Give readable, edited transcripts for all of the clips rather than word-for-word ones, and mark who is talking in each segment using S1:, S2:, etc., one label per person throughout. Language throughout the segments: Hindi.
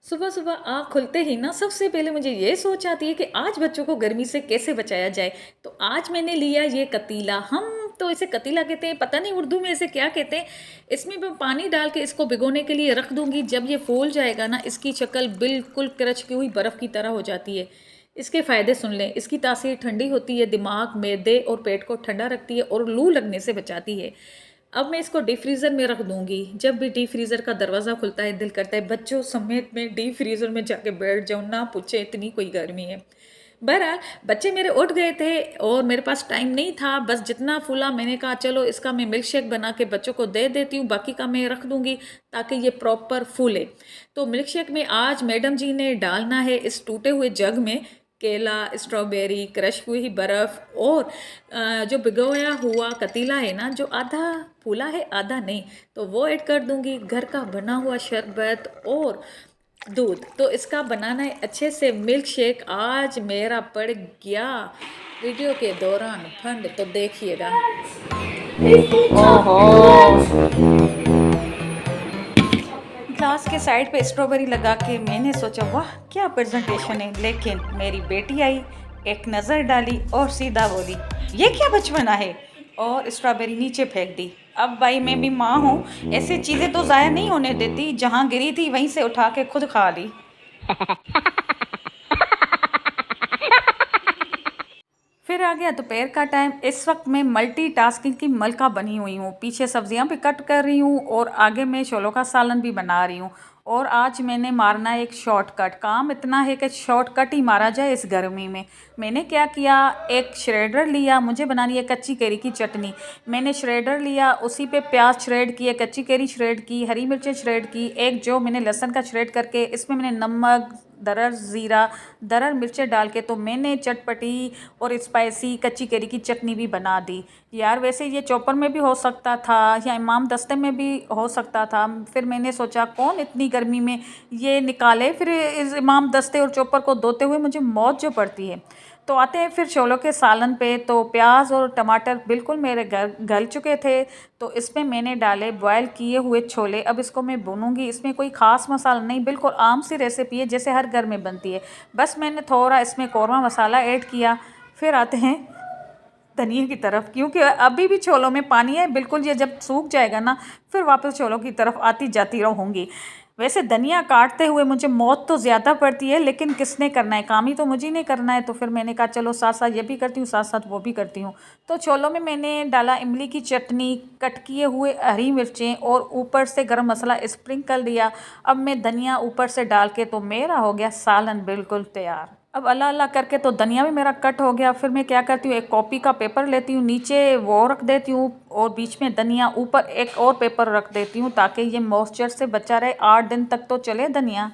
S1: सुबह सुबह आँख खुलते ही ना सबसे पहले मुझे ये सोच आती है कि आज बच्चों को गर्मी से कैसे बचाया जाए। तो आज मैंने लिया ये कतीला, हम तो इसे कतीला कहते हैं, पता नहीं उर्दू में इसे क्या कहते हैं। इसमें मैं पानी डाल के इसको भिगोने के लिए रख दूंगी। जब ये फूल जाएगा ना, इसकी शक्ल बिल्कुल क्रच की हुई बर्फ़ की तरह हो जाती है। इसके फ़ायदे सुन लें। इसकी तासीर ठंडी होती है, दिमाग, मैदे और पेट को ठंडा रखती है और लू लगने से बचाती है। अब मैं इसको डीप फ्रीज़र में रख दूँगी। जब भी डीप फ्रीज़र का दरवाज़ा खुलता है, दिल करता है बच्चों समेत मैं डीप फ्रीज़र में जाके बैठ जाऊँ, ना पूछे इतनी कोई गर्मी है। बहरहाल बच्चे मेरे उठ गए थे और मेरे पास टाइम नहीं था, बस जितना फूला मैंने कहा चलो इसका मैं मिल्क शेक बना के बच्चों को दे देती हूँ, बाकी का मैं रख दूँगी ताकि ये प्रॉपर फूले। तो मिल्क शेक में आज मैडम जी ने डालना है इस टूटे हुए जग में केला, स्ट्रॉबेरी, क्रश हुई बर्फ़ और जो भिगोया हुआ कतीला है ना, जो आधा फूला है आधा नहीं, तो वो ऐड कर दूंगी। घर का बना हुआ शरबत और दूध, तो इसका बनाना है अच्छे से मिल्क शेक। आज मेरा पड़ गया वीडियो के दौरान फंड, तो देखिएगा।
S2: ओहो।
S1: ग्लास के साइड पे स्ट्रॉबेरी लगा के मैंने सोचा वाह क्या प्रेजेंटेशन है, लेकिन मेरी बेटी आई, एक नज़र डाली और सीधा बोली ये क्या बचपना है, और स्ट्रॉबेरी नीचे फेंक दी। अब भाई मैं भी माँ हूँ, ऐसी चीज़ें तो ज़ाया नहीं होने देती। जहाँ गिरी थी वहीं से उठा के खुद खा ली। फिर आ गया दोपहर का टाइम। इस वक्त मैं मल्टीटास्किंग की मलका बनी हुई हूँ। पीछे सब्जियां भी कट कर रही हूँ और आगे मैं छोलों का सालन भी बना रही हूँ। और आज मैंने मारना है एक शॉर्टकट। काम इतना है कि शॉर्टकट ही मारा जाए इस गर्मी में। मैंने क्या किया, एक श्रेडर लिया, मुझे बनानी है कच्ची कैरी की चटनी। मैंने श्रेडर लिया, उसी पे प्याज श्रेड किए, कच्ची कैरी श्रेड की, हरी मिर्चें श्रेड की, एक जो मैंने लहसुन का श्रेड करके इसमें मैंने नमक, दरर ज़ीरा, दरर मिर्चें डाल के तो मैंने चटपटी और स्पाइसी कच्ची कैरी की चटनी भी बना दी। यार वैसे ये चॉपर में भी हो सकता था या इमाम दस्ते में भी हो सकता था। फिर मैंने सोचा कौन इतनी गर्मी में ये निकाले, फिर इस इमाम दस्ते और चॉपर को धोते हुए मुझे मौत जो पड़ती है। तो आते हैं फिर छोलों के सालन पे। तो प्याज और टमाटर बिल्कुल मेरे गल चुके थे, तो इसमें मैंने डाले बॉयल किए हुए छोले। अब इसको मैं भूनूंगी। इसमें कोई ख़ास मसाला नहीं, बिल्कुल आम सी रेसिपी है जैसे हर घर में बनती है। बस मैंने थोड़ा इसमें कौरमा मसाला ऐड किया। फिर आते हैं धनिया की तरफ, क्योंकि अभी भी छोलों में पानी है। बिल्कुल ये जब सूख जाएगा ना, फिर वापस छोलों की तरफ आती जाती रहूँगी। वैसे धनिया काटते हुए मुझे मौत तो ज़्यादा पड़ती है, लेकिन किसने करना है, काम ही तो मुझे नहीं करना है। तो फिर मैंने कहा चलो साथ साथ ये भी करती हूँ, साथ साथ वो भी करती हूँ। तो छोलों में मैंने डाला इमली की चटनी, कट किए हुए हरी मिर्चें और ऊपर से गरम मसाला स्प्रिंकल दिया। अब मैं धनिया ऊपर से डाल के तो मेरा हो गया सालन बिल्कुल तैयार। अब अल्लाह अल्लाह करके तो धनिया भी मेरा कट हो गया। फिर मैं क्या करती हूँ, एक कॉपी का पेपर लेती हूँ, नीचे वो रख देती हूँ और बीच में धनिया, ऊपर एक और पेपर रख देती हूँ ताकि ये मॉइस्चर से बचा रहे, 8 दिन तक तो चले धनिया।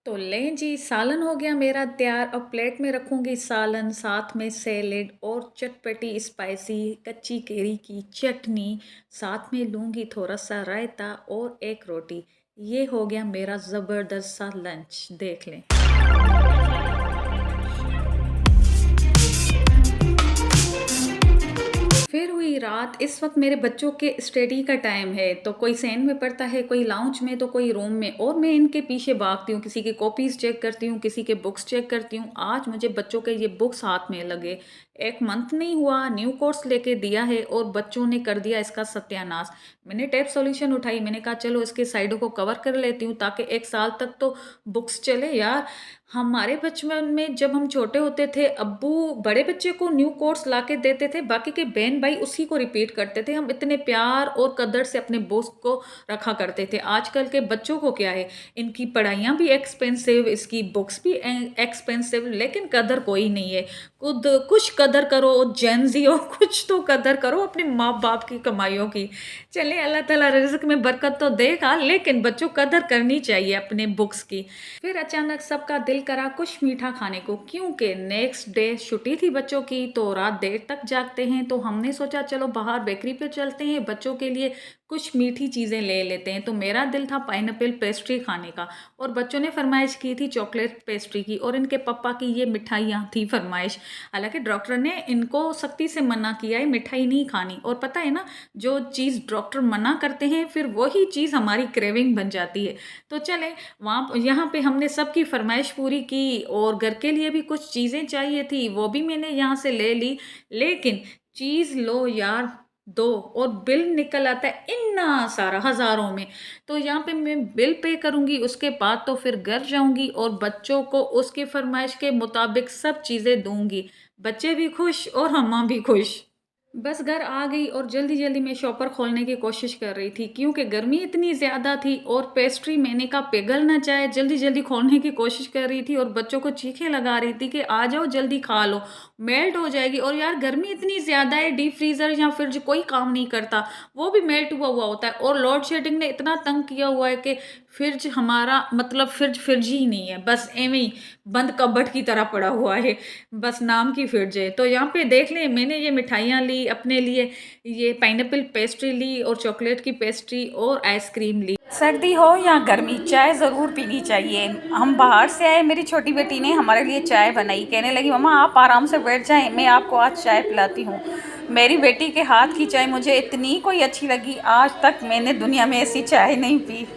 S1: तो लें जी, सालन हो गया मेरा तैयार। अब प्लेट में रखूँगी सालन, साथ में सैलेड और चटपटी स्पाइसी कच्ची केरी की चटनी। साथ में लूँगी थोड़ा सा रायता और एक रोटी। ये हो गया मेरा ज़बरदस्त सा लंच, देख लें। फिर हुई रात। इस वक्त मेरे बच्चों के स्टडी का टाइम है, तो कोई सैन में पढ़ता है, कोई लाउंज में, तो कोई रूम में, और मैं इनके पीछे भागती हूँ। किसी की कॉपीज़ चेक करती हूँ, किसी के बुक्स चेक करती हूँ। आज मुझे बच्चों के ये बुक्स हाथ में लगे। 1 मंथ नहीं हुआ, न्यू कोर्स लेके दिया है और बच्चों ने कर दिया इसका सत्यानाश। मैंने टेप सॉल्यूशन उठाई, मैंने कहा चलो इसके साइडों को कवर कर लेती हूँ ताकि 1 साल तक तो बुक्स चले। यार हमारे बचपन में जब हम छोटे होते थे, अब्बू बड़े बच्चे को न्यू कोर्स ला के देते थे, बाकी के बहन भाई उसी को रिपीट करते थे। हम इतने प्यार और कदर से अपने बुक्स को रखा करते थे। आजकल के बच्चों को क्या है, इनकी पढ़ाइयाँ भी एक्सपेंसिव, इसकी बुक्स भी एक्सपेंसिव, लेकिन कदर कोई नहीं है। खुद कुछ कदर करो, जेन ज़ी हो, कुछ तो कदर करो अपने माँ बाप की कमाइयों की। चलिए अल्लाह ताला रिज़्क में बरकत तो देगा, लेकिन बच्चों कदर करनी चाहिए अपने बुक्स की। फिर अचानक सबका दिल करा कुछ मीठा खाने को, क्योंकि नेक्स्ट डे छुट्टी थी बच्चों की, तो रात देर तक जागते हैं। तो हमने मैंने सोचा चलो बाहर बेकरी पे चलते हैं, बच्चों के लिए कुछ मीठी चीज़ें ले लेते हैं। तो मेरा दिल था पाइनएप्पल पेस्ट्री खाने का और बच्चों ने फरमाइश की थी चॉकलेट पेस्ट्री की और इनके पापा की ये मिठाइयाँ थी फरमाइश। हालांकि डॉक्टर ने इनको सख्ती से मना किया है मिठाई नहीं खानी, और पता है ना, जो चीज़ डॉक्टर मना करते हैं फिर वही चीज़ हमारी क्रेविंग बन जाती है। तो चले वहाँ यहाँ पे हमने सबकी फरमाइश पूरी की और घर के लिए भी कुछ चीज़ें चाहिए थी, वो भी मैंने यहाँ से ले ली। लेकिन चीज़ लो यार दो और बिल निकल आता है इतना सारा हज़ारों में। तो यहाँ पे मैं बिल पे करूँगी, उसके बाद तो फिर घर जाऊँगी और बच्चों को उसकी फरमाइश के मुताबिक सब चीज़ें दूँगी। बच्चे भी खुश और हम भी खुश। बस घर आ गई और जल्दी जल्दी मैं शॉपर खोलने की कोशिश कर रही थी क्योंकि गर्मी इतनी ज़्यादा थी और पेस्ट्री मैंने कहा पिघल ना जाए, जल्दी जल्दी खोलने की कोशिश कर रही थी और बच्चों को चीखें लगा रही थी कि आ जाओ जल्दी खा लो, मेल्ट हो जाएगी। और यार गर्मी इतनी ज़्यादा है, डीप फ्रीज़र या फ्रिज कोई काम नहीं करता, वो भी मेल्ट हुआ हुआ होता है। और लोड शेडिंग ने इतना तंग किया हुआ है कि फ्रिज हमारा मतलब फ्रिज ही नहीं है, बस एवं ही बंद कबर्ड की तरह पड़ा हुआ है, बस नाम की फ्रिज है। तो यहाँ पे देख लें, मैंने ये मिठाइयाँ ली अपने लिए, ये पाइनएप्पल पेस्ट्री ली और चॉकलेट की पेस्ट्री और आइसक्रीम ली। सर्दी हो या गर्मी चाय ज़रूर पीनी चाहिए। हम बाहर से आए, मेरी छोटी बेटी ने हमारे लिए चाय बनाई, कहने लगी मम्मा आप आराम से बैठ जाएं, मैं आपको आज चाय पिलाती हूँ। मेरी बेटी के हाथ की चाय मुझे इतनी कोई अच्छी लगी, आज तक मैंने दुनिया में ऐसी चाय नहीं पी।